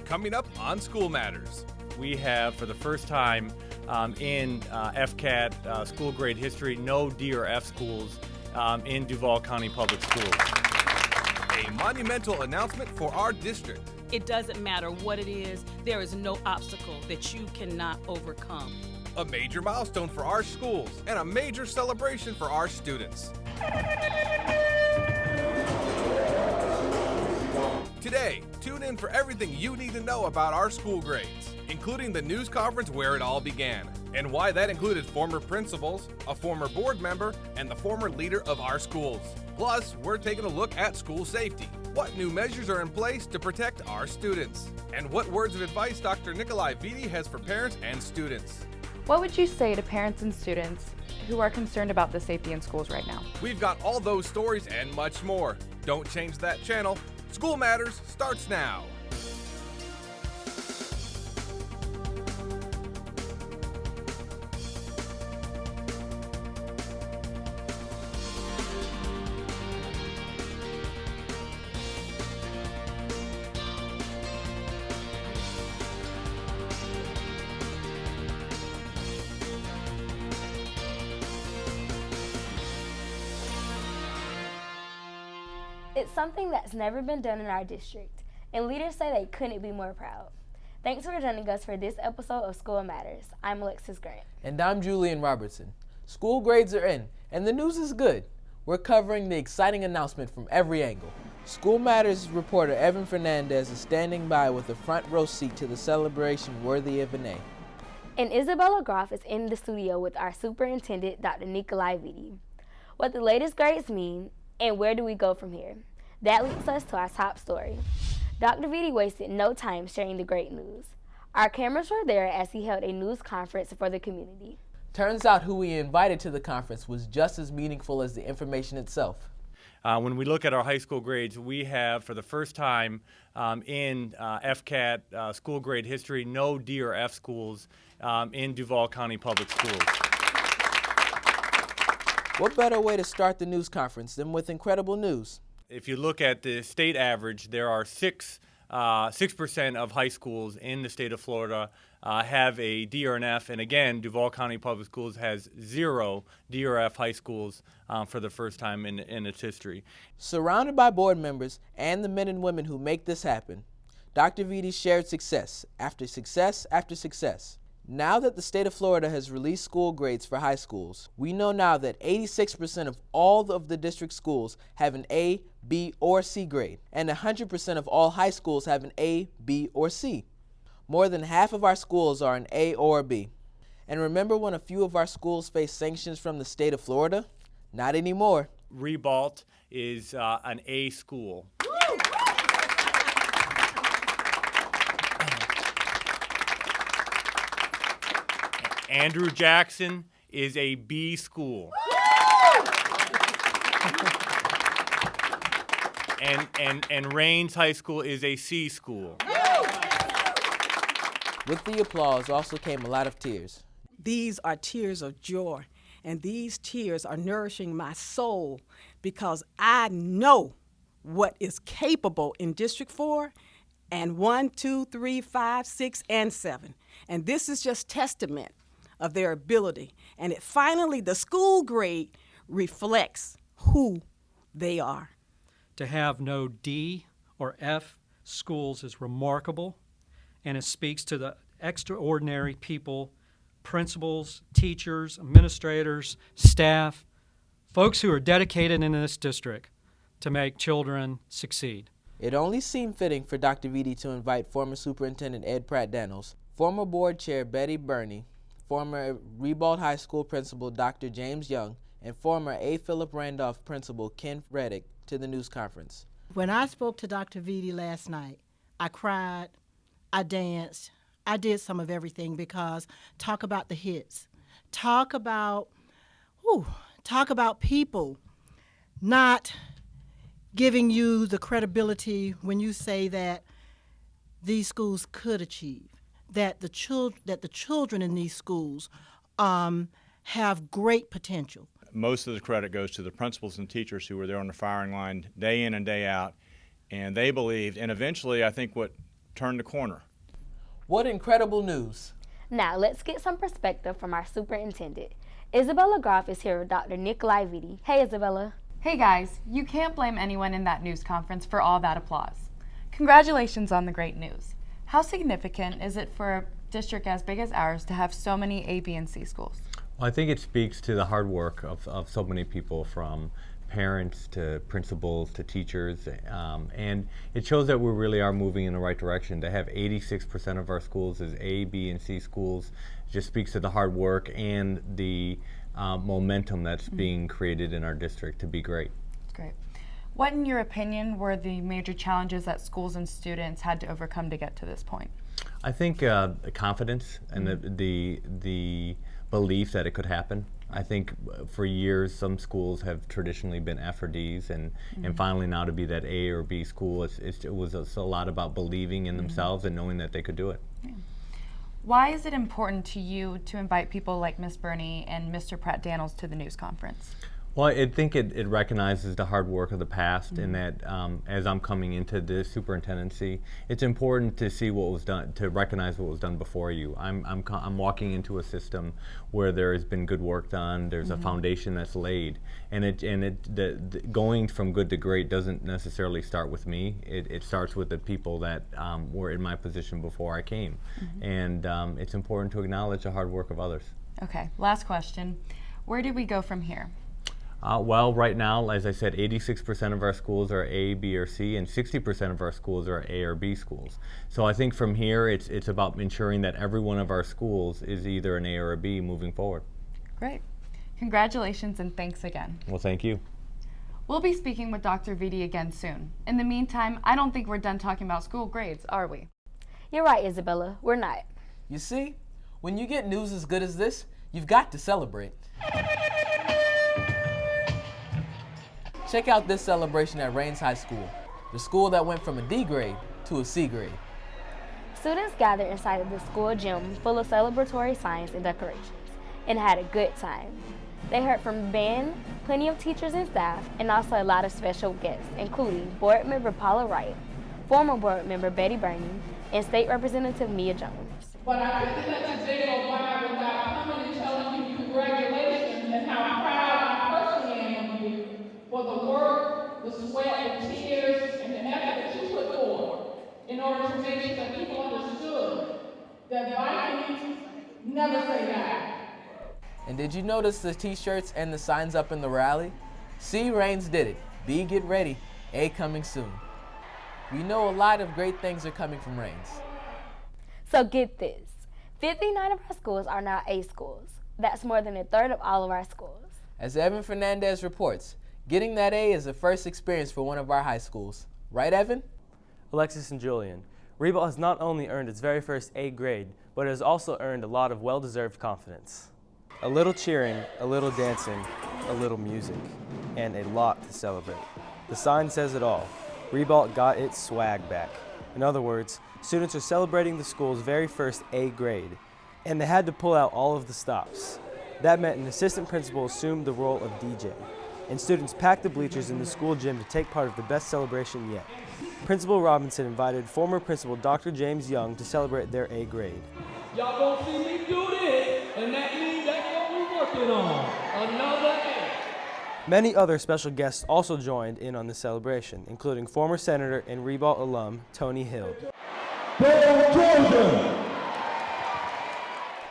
coming up on School Matters. We have, for the first time in FCAT school grade history, no D or F schools in Duval County Public Schools. A monumental announcement for our district. It doesn't matter what it is, there is no obstacle that you cannot overcome. A major milestone for our schools and a major celebration for our students. Today, tune in for everything you need to know about our school grades, including the news conference where it all began, and why that included former principals, a former board member, and the former leader of our schools. Plus, we're taking a look at school safety, what new measures are in place to protect our students, and what words of advice Dr. Nikolai Vitti has for parents and students. What would you say to parents and students who are concerned about the safety in schools right now? We've got all those stories and much more. Don't change that channel. School Matters starts now. It's something that's never been done in our district, and leaders say they couldn't be more proud. Thanks for joining us for this episode of School Matters. I'm Alexis Grant. And I'm Julian Robertson. School grades are in, and the news is good. We're covering the exciting announcement from every angle. School Matters reporter Evan Fernandez is standing by with a front row seat to the celebration worthy of an A. And Isabella Groff is in the studio with our superintendent, Dr. Nikolai Vitti. What the latest grades mean, and where do we go from here? That leads us to our top story. Dr. Vitti wasted no time sharing the great news. Our cameras were there as he held a news conference for the community. Turns out who we invited to the conference was just as meaningful as the information itself. When we look at our high school grades, we have, for the first time in FCAT school grade history, no D or F schools in Duval County Public Schools. What better way to start the news conference than with incredible news? If you look at the state average, there are 6% of high schools in the state of Florida have a D or an F, and again, Duval County Public Schools has 0 D or F high schools for the first time in its history. Surrounded by board members and the men and women who make this happen, Dr. Vitti shared success after success after success. Now that the state of Florida has released school grades for high schools, we know now that 86% of all of the district schools have an A, B, or C grade, and 100% of all high schools have an A, B, or C. More than half of our schools are an A or B. And remember when a few of our schools faced sanctions from the state of Florida? Not anymore. Ribault is an A school. Andrew Jackson is a B school. And Rains High School is a C school. With the applause also came a lot of tears. These are tears of joy, and these tears are nourishing my soul because I know what is capable in District 4 and 1, 2, 3, 5, 6, and 7. And this is just testament of their ability. And finally, the school grade reflects who they are. To have no D or F schools is remarkable, and it speaks to the extraordinary people, principals, teachers, administrators, staff, folks who are dedicated in this district to make children succeed. It only seemed fitting for Dr. Vitti to invite former Superintendent Ed Pratt-Daniels, former Board Chair Betty Burney, former Ribault High School Principal Dr. James Young, and former A. Philip Randolph Principal Ken Reddick to the news conference. When I spoke to Dr. Vitti last night, I cried, I danced, I did some of everything because talk about the hits. Talk about people not giving you the credibility when you say that these schools could achieve, that the children in these schools have great potential. Most of the credit goes to the principals and teachers who were there on the firing line day in and day out, and they believed, and eventually I think what turned the corner. What incredible news! Now let's get some perspective from our superintendent. Isabella Groff is here with Dr. Nikolai Vitti. Hey, Isabella. Hey guys, you can't blame anyone in that news conference for all that applause. Congratulations on the great news. How significant is it for a district as big as ours to have so many A, B, and C schools? Well, I think it speaks to the hard work of so many people, from parents to principals to teachers, and it shows that we really are moving in the right direction. To have 86% of our schools as A, B, and C schools just speaks to the hard work and the momentum that's being created in our district to be great. Great. What, in your opinion, were the major challenges that schools and students had to overcome to get to this point? I think confidence and the belief that it could happen. I think for years some schools have traditionally been F or Ds, and finally now to be that A or B school, it was a lot about believing in themselves and knowing that they could do it. Yeah. Why is it important to you to invite people like Miss Burney and Mr. Pratt Daniels to the news conference? Well, I think it recognizes the hard work of the past, and that as I'm coming into the superintendency, it's important to see what was done, to recognize what was done before you. I'm walking into a system where there has been good work done. There's a foundation that's laid, and going from good to great doesn't necessarily start with me. It starts with the people that were in my position before I came, and it's important to acknowledge the hard work of others. Okay, last question. Where do we go from here? Well, right now, as I said, 86% of our schools are A, B, or C, and 60% of our schools are A or B schools. So I think from here, it's about ensuring that every one of our schools is either an A or a B moving forward. Great. Congratulations and thanks again. Well, thank you. We'll be speaking with Dr. Vitti again soon. In the meantime, I don't think we're done talking about school grades, are we? You're right, Isabella. We're not. You see, when you get news as good as this, you've got to celebrate. Check out this celebration at Rains High School, the school that went from a D grade to a C grade. Students gathered inside of the school gym full of celebratory signs and decorations and had a good time. They heard from the band, plenty of teachers and staff, and also a lot of special guests, including board member Paula Wright, former board member Betty Burney, and state representative Mia Jones. But I couldn't let today go by without coming and telling you congratulations and how proud I personally am of you for the work, the sweat, the tears, and the effort that you put forward in order to make sure that people understood that Vikings never say die. And did you notice the t-shirts and the signs up in the rally? C, Rains did it. B, get ready. A, coming soon. We know a lot of great things are coming from Rains. So get this, 59 of our schools are now A schools. That's more than a third of all of our schools. As Evan Fernandez reports, getting that A is a first experience for one of our high schools. Right, Evan? Alexis and Julian, Ribault has not only earned its very first A grade, but it has also earned a lot of well-deserved confidence. A little cheering, a little dancing, a little music, and a lot to celebrate. The sign says it all. Ribault got its swag back. In other words, students are celebrating the school's very first A grade, and they had to pull out all of the stops. That meant an assistant principal assumed the role of DJ, and students packed the bleachers in the school gym to take part of the best celebration yet. Principal Robinson invited former principal Dr. James Young to celebrate their A grade. Y'all gonna see me do this, and that means that's what we're working on. Another A. Many other special guests also joined in on the celebration, including former Senator and Ribault alum Tony Hill.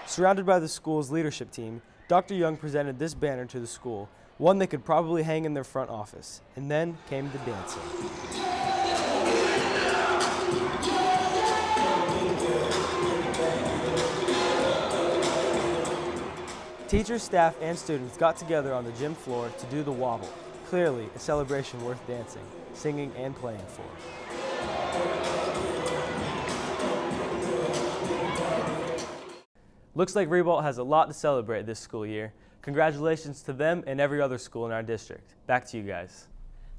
Surrounded by the school's leadership team, Dr. Young presented this banner to the school, one they could probably hang in their front office. And then came the dancing. Teachers, staff, and students got together on the gym floor to do the wobble. Clearly, a celebration worth dancing, singing, and playing for. Looks like Ribault has a lot to celebrate this school year. Congratulations to them and every other school in our district. Back to you guys.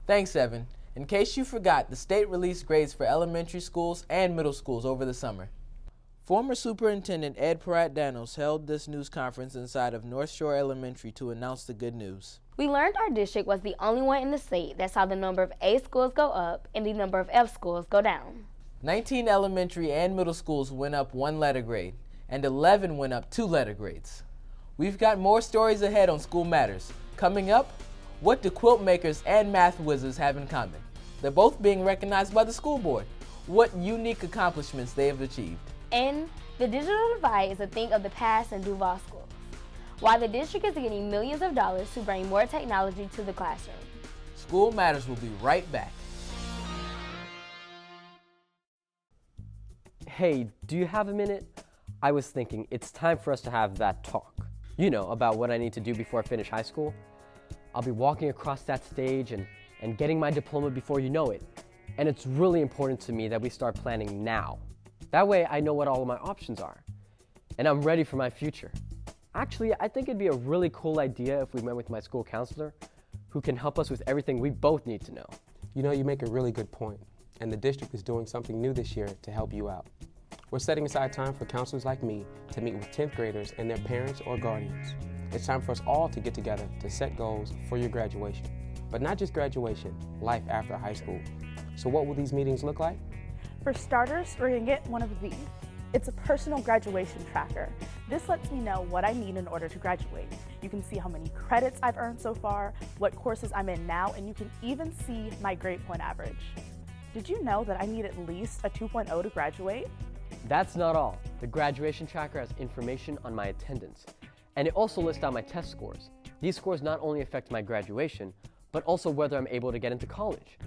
Thanks, Evan. In case you forgot, the state released grades for elementary schools and middle schools over the summer. Former Superintendent Ed Pratt Daniels held this news conference inside of North Shore Elementary to announce the good news. We learned our district was the only one in the state that saw the number of A schools go up and the number of F schools go down. 19 elementary and middle schools went up 1 letter grade, and 11 went up 2 letter grades. We've got more stories ahead on School Matters. Coming up, what do quilt makers and math wizards have in common? They're both being recognized by the school board. What unique accomplishments they have achieved. And the digital divide is a thing of the past in Duval schools, while the district is getting millions of dollars to bring more technology to the classroom. School Matters will be right back. Hey, do you have a minute? I was thinking it's time for us to have that talk. You know, about what I need to do before I finish high school. I'll be walking across that stage and getting my diploma before you know it. And it's really important to me that we start planning now. That way I know what all of my options are. And I'm ready for my future. Actually, I think it'd be a really cool idea if we met with my school counselor, who can help us with everything we both need to know. You know, you make a really good point, and the district is doing something new this year to help you out. We're setting aside time for counselors like me to meet with 10th graders and their parents or guardians. It's time for us all to get together to set goals for your graduation. But not just graduation, life after high school. So what will these meetings look like? For starters, we're going to get one of these. It's a personal graduation tracker. This lets me know what I need in order to graduate. You can see how many credits I've earned so far, what courses I'm in now, and you can even see my grade point average. Did you know that I need at least a 2.0 to graduate? That's not all. The graduation tracker has information on my attendance, and it also lists out my test scores. These scores not only affect my graduation, but also whether I'm able to get into college.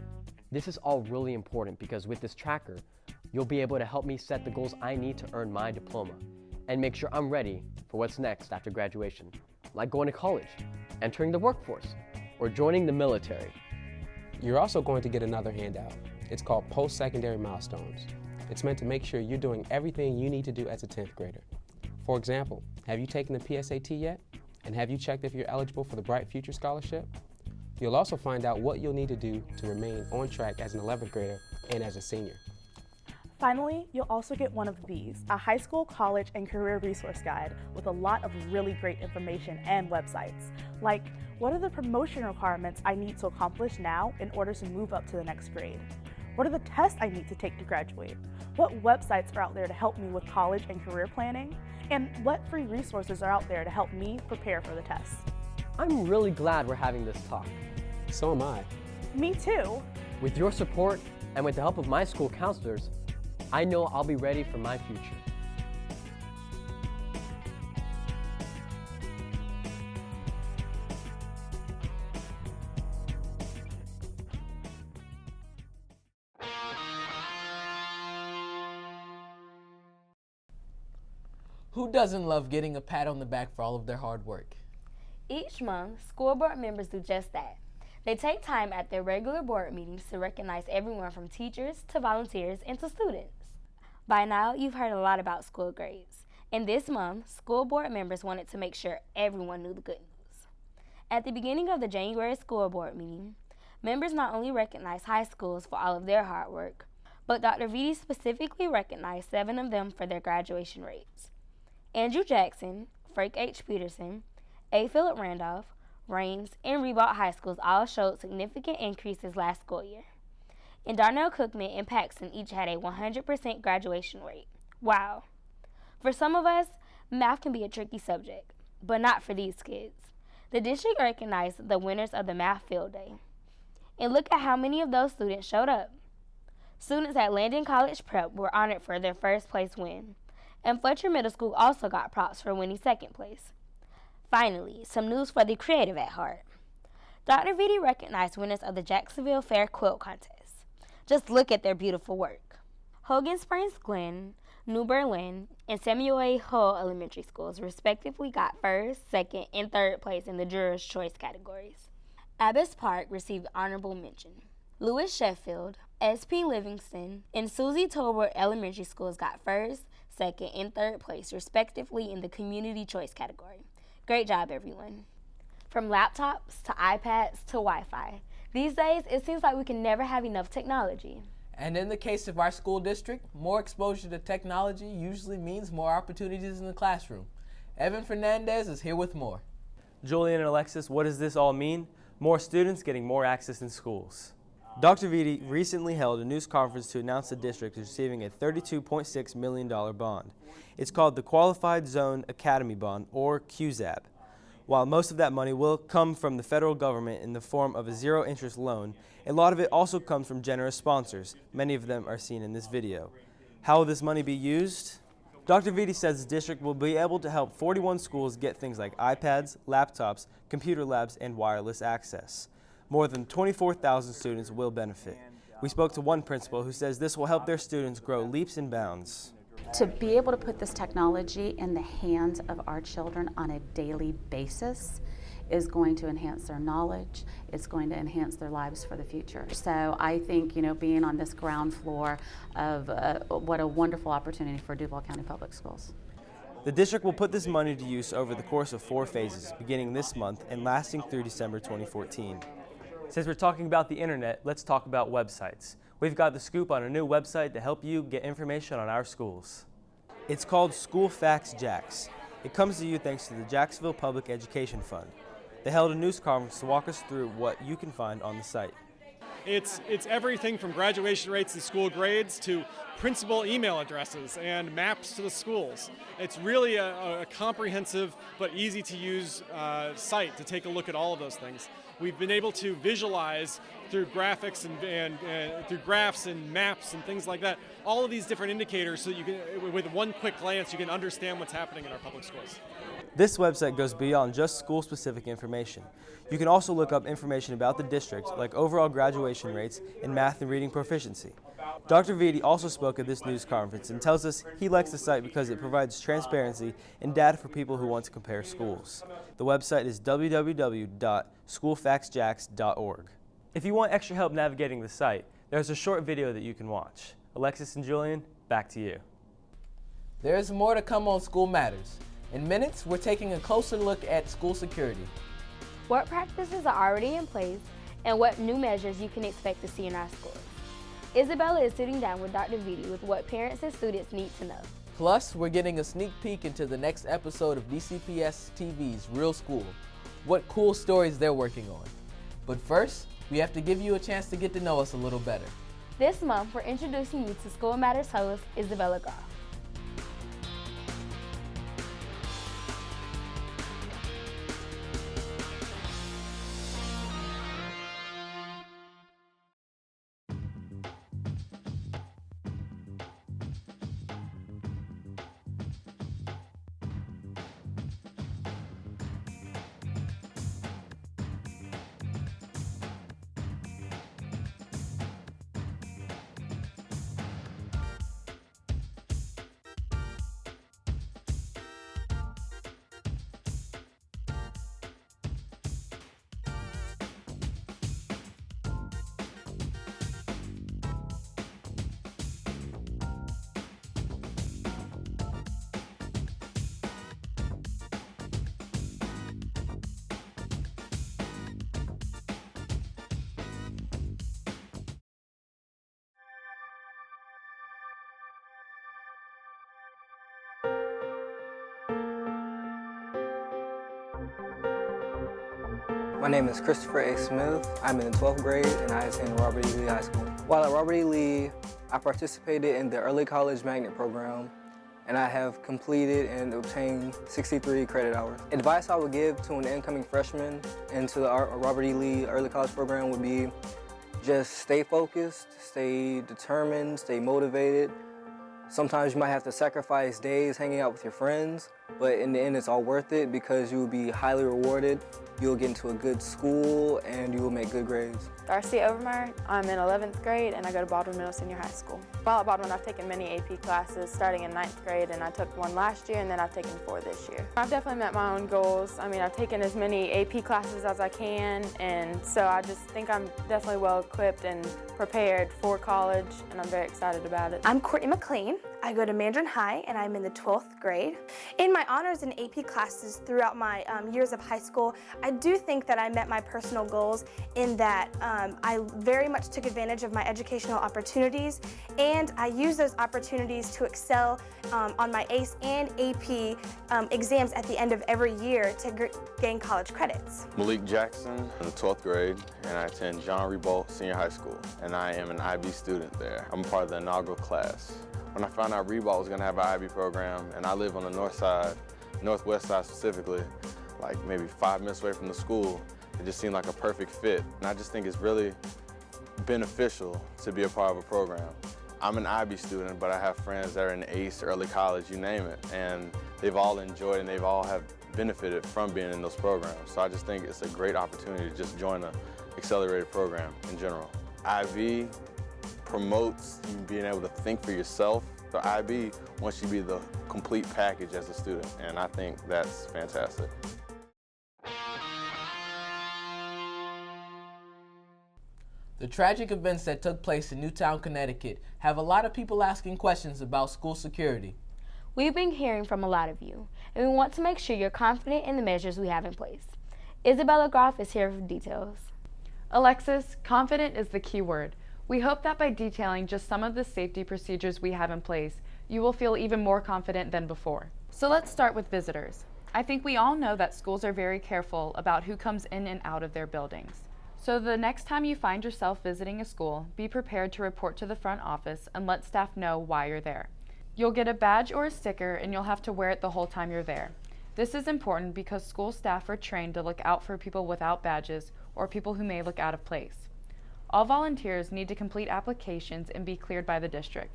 This is all really important because with this tracker, you'll be able to help me set the goals I need to earn my diploma and make sure I'm ready for what's next after graduation, like going to college, entering the workforce, or joining the military. You're also going to get another handout. It's called Post-Secondary Milestones. It's meant to make sure you're doing everything you need to do as a 10th grader. For example, have you taken the PSAT yet? And have you checked if you're eligible for the Bright Future Scholarship? You'll also find out what you'll need to do to remain on track as an 11th grader and as a senior. Finally, you'll also get one of these, a high school, college, and career resource guide with a lot of really great information and websites, like what are the promotion requirements I need to accomplish now in order to move up to the next grade? What are the tests I need to take to graduate? What websites are out there to help me with college and career planning? And what free resources are out there to help me prepare for the tests? I'm really glad we're having this talk. So am I. Me too. With your support and with the help of my school counselors, I know I'll be ready for my future. Who doesn't love getting a pat on the back for all of their hard work? Each month, school board members do just that. They take time at their regular board meetings to recognize everyone from teachers to volunteers and to students. By now, you've heard a lot about school grades, and this month, school board members wanted to make sure everyone knew the good news. At the beginning of the January school board meeting, members not only recognized high schools for all of their hard work, but Dr. Vitti specifically recognized 7 of them for their graduation rates. Andrew Jackson, Frank H. Peterson, A. Philip Randolph, Raines, and Ribault High Schools all showed significant increases last school year. And Darnell Cookman and Paxton each had a 100% graduation rate. Wow. For some of us, math can be a tricky subject, but not for these kids. The district recognized the winners of the math field day. And look at how many of those students showed up. Students at Landon College Prep were honored for their first place win. And Fletcher Middle School also got props for winning second place. Finally, some news for the creative at heart. Dr. Vitti recognized winners of the Jacksonville Fair Quilt Contest. Just look at their beautiful work. Hogan Springs Glen, New Berlin, and Samuel A. Hull Elementary Schools respectively got first, second, and third place in the Juror's Choice categories. Abbess Park received honorable mention. Lewis Sheffield, S.P. Livingston, and Susie Tolbert Elementary Schools got first, second, and third place respectively in the Community Choice category. Great job, everyone. From laptops to iPads to Wi-Fi, these days it seems like we can never have enough technology. And in the case of our school district, more exposure to technology usually means more opportunities in the classroom. Evan Fernandez is here with more. Julian and Alexis, what does this all mean? More students getting more access in schools. Dr. Vitti recently held a news conference to announce the district is receiving a $32.6 million bond. It's called the Qualified Zone Academy Bond, or QZAB. While most of that money will come from the federal government in the form of a zero-interest loan, a lot of it also comes from generous sponsors. Many of them are seen in this video. How will this money be used? Dr. Vitti says the district will be able to help 41 schools get things like iPads, laptops, computer labs, and wireless access. More than 24,000 students will benefit. We spoke to one principal who says this will help their students grow leaps and bounds. To be able to put this technology in the hands of our children on a daily basis is going to enhance their knowledge, it's going to enhance their lives for the future. So I think, being on this ground floor of what a wonderful opportunity for Duval County Public Schools. The district will put this money to use over the course of 4 phases, beginning this month and lasting through December 2014. Since we're talking about the internet, let's talk about websites. We've got the scoop on a new website to help you get information on our schools. It's called School Facts Jax. It comes to you thanks to the Jacksonville Public Education Fund. They held a news conference to walk us through what you can find on the site. It's everything from graduation rates and school grades to principal email addresses and maps to the schools. It's really a comprehensive but easy to use site to take a look at all of those things. We've been able to visualize through graphics and through graphs and maps and things like that, all of these different indicators so that you can, with one quick glance, you can understand what's happening in our public schools. This website goes beyond just school-specific information. You can also look up information about the district, like overall graduation rates and math and reading proficiency. Dr. Vitti also spoke at this news conference and tells us he likes the site because it provides transparency and data for people who want to compare schools. The website is www.schoolfactsjax.org. If you want extra help navigating the site, there's a short video that you can watch. Alexis and Julian, back to you. There's more to come on School Matters. In minutes, we're taking a closer look at school security. What practices are already in place and what new measures you can expect to see in our schools. Isabella is sitting down with Dr. Vitti with what parents and students need to know. Plus, we're getting a sneak peek into the next episode of dcps-tv's Real School, what cool stories they're working on. But first, we have to give you a chance to get to know us a little better. This month, we're introducing you to School Matters host, Isabella Goff. My name is Christopher A. Smith. I'm in the 12th grade and I attend Robert E. Lee High School. While at Robert E. Lee, I participated in the Early College Magnet Program and I have completed and obtained 63 credit hours. Advice I would give to an incoming freshman into the Robert E. Lee Early College Program would be just stay focused, stay determined, stay motivated. Sometimes you might have to sacrifice days hanging out with your friends, but in the end it's all worth it because you will be highly rewarded. You'll get into a good school and you will make good grades. Darcy Overmeyer. I'm in 11th grade and I go to Baldwin Middle Senior High School. While at Baldwin, I've taken many AP classes starting in 9th grade, and I took one last year and then I've taken 4 this year. I've definitely met my own goals. I mean, I've taken as many AP classes as I can, and so I just think I'm definitely well equipped and prepared for college, and I'm very excited about it. I'm Courtney Mclean. I go to Mandarin High and I'm in the 12th grade. In my my honors and AP classes throughout my years of high school, I do think that I met my personal goals in that I very much took advantage of my educational opportunities, and I used those opportunities to excel on my ACE and AP exams at the end of every year to gain college credits. Malik Jackson, in the 12th grade, and I attend John Rebolt Senior High School, and I am an IB student there. I'm part of the inaugural class. When I found out Rebolt was going to have an IB program, and I live on the north side, northwest side specifically, like maybe 5 minutes away from the school, it just seemed like a perfect fit. And I just think it's really beneficial to be a part of a program. I'm an IB student, but I have friends that are in ACE, early college, you name it, and they've all enjoyed and they've all have benefited from being in those programs. So I just think it's a great opportunity to just join an accelerated program in general. IB promotes you being able to think for yourself. So IB wants you to be the complete package as a student, and I think that's fantastic. The tragic events that took place in Newtown, Connecticut have a lot of people asking questions about school security. We've been hearing from a lot of you, and we want to make sure you're confident in the measures we have in place. Isabella Groff is here for details. Alexis, confident is the key word. We hope that by detailing just some of the safety procedures we have in place, you will feel even more confident than before. So let's start with visitors. I think we all know that schools are very careful about who comes in and out of their buildings. So the next time you find yourself visiting a school, be prepared to report to the front office and let staff know why you're there. You'll get a badge or a sticker, and you'll have to wear it the whole time you're there. This is important because school staff are trained to look out for people without badges or people who may look out of place. All volunteers need to complete applications and be cleared by the district.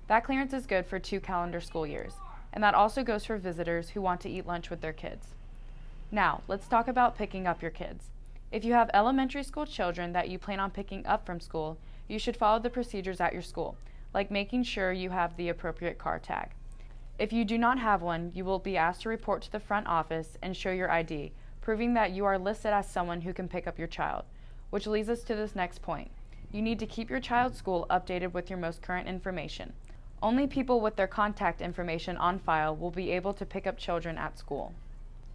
That clearance is good for 2 calendar school years, and that also goes for visitors who want to eat lunch with their kids. Now, let's talk about picking up your kids. If you have elementary school children that you plan on picking up from school, you should follow the procedures at your school, like making sure you have the appropriate car tag. If you do not have one, you will be asked to report to the front office and show your ID, proving that you are listed as someone who can pick up your child. Which leads us to this next point. You need to keep your child's school updated with your most current information. Only people with their contact information on file will be able to pick up children at school.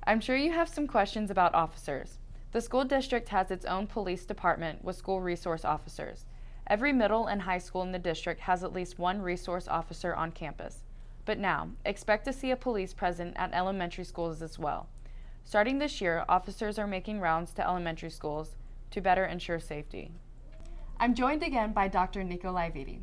I'm sure you have some questions about officers. The school district has its own police department with school resource officers. Every middle and high school in the district has at least one resource officer on campus. But now, expect to see a police present at elementary schools as well. Starting this year, officers are making rounds to elementary schools to better ensure safety. I'm joined again by Dr. Nikolai Viti.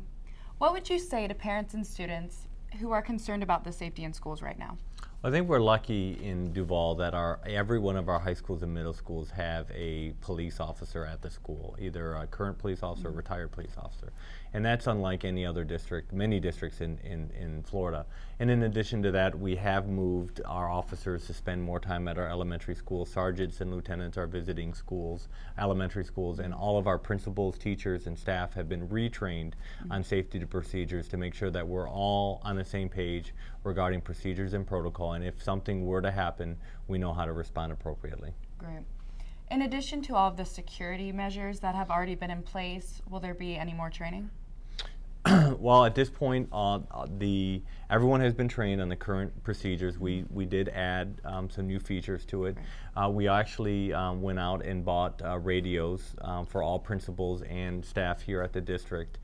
What would you say to parents and students who are concerned about the safety in schools right now? I think we're lucky in Duval that every one of our high schools and middle schools have a police officer at the school, either a current police officer or retired police officer. And that's unlike any other district, many districts in Florida. And in addition to that, we have moved our officers to spend more time at our elementary schools. Sergeants and lieutenants are visiting schools, elementary schools, and all of our principals, teachers, and staff have been retrained on safety procedures to make sure that we're all on the same page regarding procedures and protocol. And if something were to happen, we know how to respond appropriately. Great. In addition to all of the security measures that have already been in place, will there be any more training? Well, at this point, everyone has been trained on the current procedures. We did add some new features to it. We actually went out and bought radios for all principals and staff here at the district,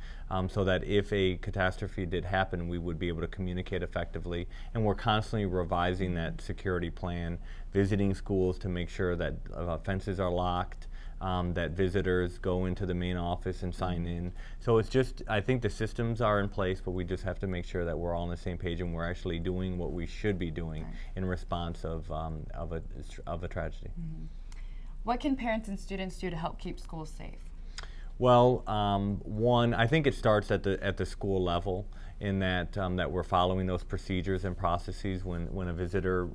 so that if a catastrophe did happen, we would be able to communicate effectively. And we're constantly revising that security plan, visiting schools to make sure that fences are locked, that visitors go into the main office and sign in. So it's just, I think the systems are in place, but we just have to make sure that we're all on the same page and we're actually doing what we should be doing in response of a tragedy. Mm-hmm. What can parents and students do to help keep schools safe? Well, one, I think it starts at the school level, in that we're following those procedures and processes when a visitor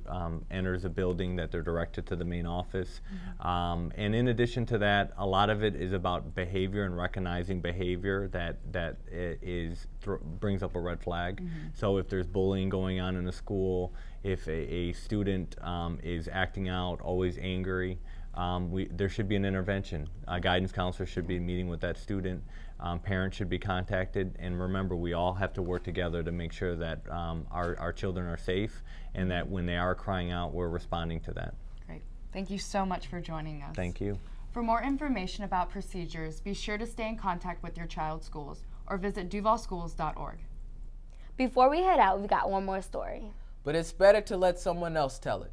enters a building, that they're directed to the main office. And in addition to that, a lot of it is about behavior and recognizing behavior that brings up a red flag. So if there's bullying going on in a school, if a student is acting out, always angry, there should be an intervention. A guidance counselor should be meeting with that student. Parents should be contacted, and remember, we all have to work together to make sure that our children are safe, and that when they are crying out, we're responding to that. Great. Thank you so much for joining us. Thank you. For more information about procedures, be sure to stay in contact with your child's schools or visit duvalschools.org. Before we head out, we've got one more story. But it's better to let someone else tell it.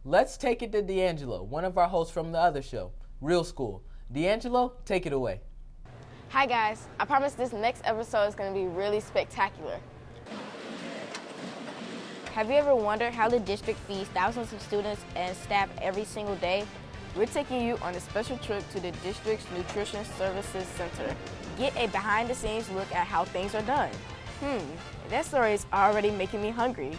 Let's take it to D'Angelo, one of our hosts from the other show, Real School. D'Angelo, take it away. Hi guys, I promise this next episode is going to be really spectacular. Have you ever wondered how the district feeds thousands of students and staff every single day? We're taking you on a special trip to the district's Nutrition Services Center. Get a behind-the-scenes look at how things are done. That story is already making me hungry.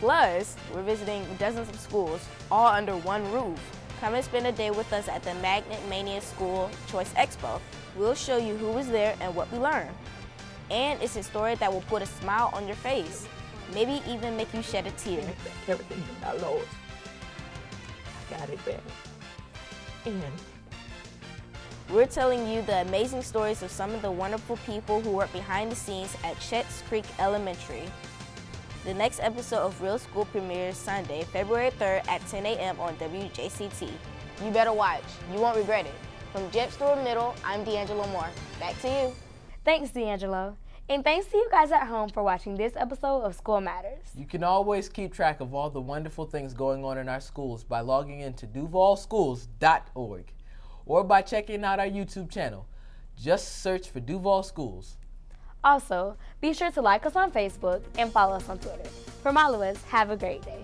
Plus, we're visiting dozens of schools, all under one roof. Come and spend a day with us at the Magnet Mania School Choice Expo. We'll show you who was there and what we learned. And it's a story that will put a smile on your face, maybe even make you shed a tear. Everything I lost, I got it back. And we're telling you the amazing stories of some of the wonderful people who work behind the scenes at Chetts Creek Elementary. The next episode of Real School premieres Sunday, February 3rd at 10 a.m. on WJCT. You better watch. You won't regret it. From Jet Store Middle, I'm D'Angelo Moore. Back to you. Thanks, D'Angelo. And thanks to you guys at home for watching this episode of School Matters. You can always keep track of all the wonderful things going on in our schools by logging into duvalschools.org or by checking out our YouTube channel. Just search for Duval Schools. Also, be sure to like us on Facebook and follow us on Twitter. From all of us, have a great day.